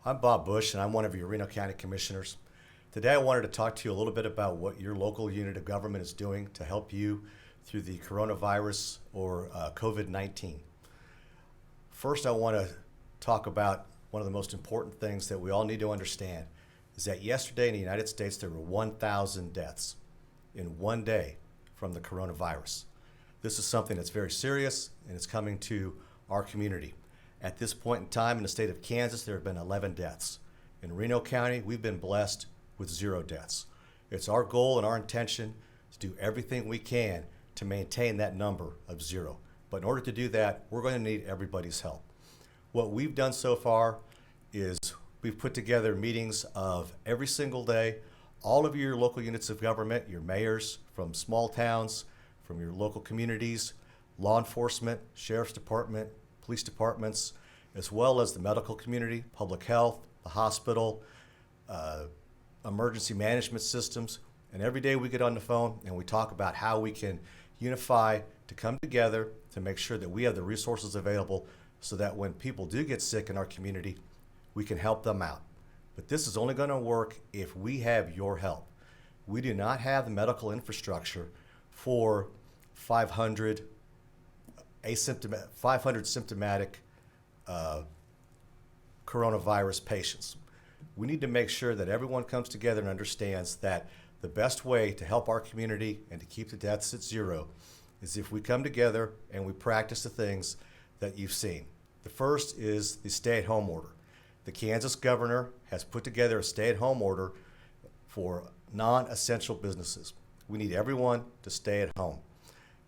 I'm Bob Bush, and I'm one of your Reno County Commissioners. Today I wanted to talk to you a little bit about what your local unit of government is doing to help you through the coronavirus or COVID-19. First, I want to talk about one of the most important things that we all need to understand is that yesterday in the United States there were 1,000 deaths in one day from the coronavirus. This is something that's very serious, and it's coming to our community. At this point in time in the state of Kansas, there have been 11 deaths. In Reno County, we've been blessed with 0 deaths. It's our goal and our intention to do everything we can to maintain that number of 0. But in order to do that, we're going to need everybody's help. What we've done so far is we've put together meetings of every single day, all of your local units of government, your mayors from small towns, from your local communities, law enforcement, sheriff's department, police departments, as well as the medical community, public health, the hospital, emergency management systems. And every day we get on the phone and we talk about how we can unify to come together to make sure that we have the resources available so that when people do get sick in our community, we can help them out. But this is only going to work if we have your help. We do not have the medical infrastructure for 500 symptomatic coronavirus patients. We need to make sure that everyone comes together and understands that the best way to help our community and to keep the deaths at 0 is if we come together and we practice the things that you've seen. The first is the stay-at-home order. The Kansas governor has put together a stay-at-home order for non-essential businesses. We need everyone to stay at home.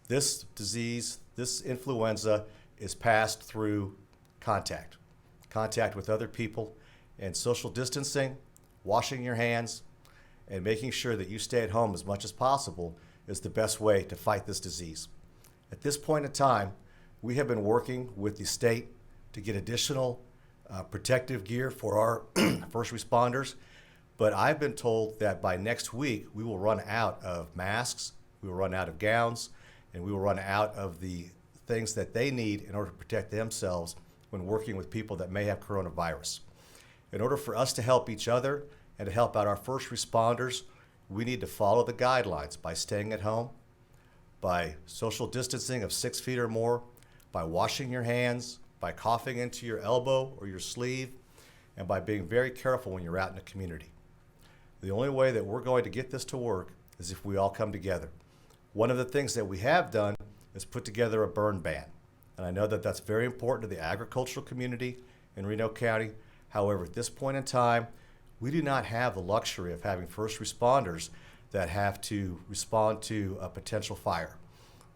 This disease, this influenza, is passed through contact with other people, and social distancing, washing your hands, and making sure that you stay at home as much as possible is the best way to fight this disease. At this point in time, we have been working with the state to get additional protective gear for our first responders, but I've been told that by next week we will run out of masks, we will run out of gowns, and we will run out of the things that they need in order to protect themselves when working with people that may have coronavirus. In order for us to help each other and to help out our first responders, we need to follow the guidelines by staying at home, by social distancing of 6 feet or more, by washing your hands, by coughing into your elbow or your sleeve, and by being very careful when you're out in the community. The only way that we're going to get this to work is if we all come together. One of the things that we have done is put together a burn ban. And I know that that's very important to the agricultural community in Reno County. However, at this point in time, we do not have the luxury of having first responders that have to respond to a potential fire.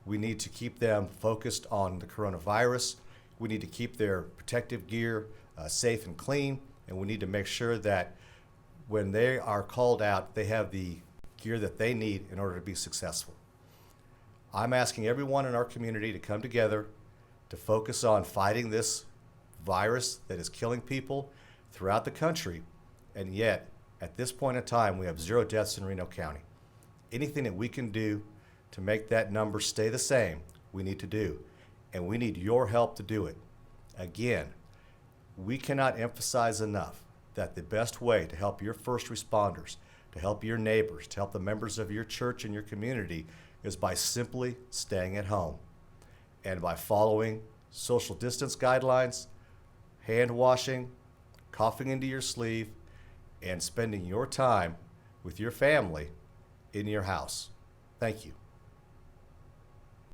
We need to keep them focused on the coronavirus. We need to keep their protective gear safe and clean. And we need to make sure that when they are called out, they have the gear that they need in order to be successful. I'm asking everyone in our community to come together to focus on fighting this virus that is killing people throughout the country, and yet at this point in time we have 0 deaths in Reno County. Anything that we can do to make that number stay the same, we need to do, and we need your help to do it. Again, we cannot emphasize enough that the best way to help your first responders, to help your neighbors, to help the members of your church and your community is by simply staying at home and by following social distance guidelines, hand washing, coughing into your sleeve, and spending your time with your family in your house. Thank you.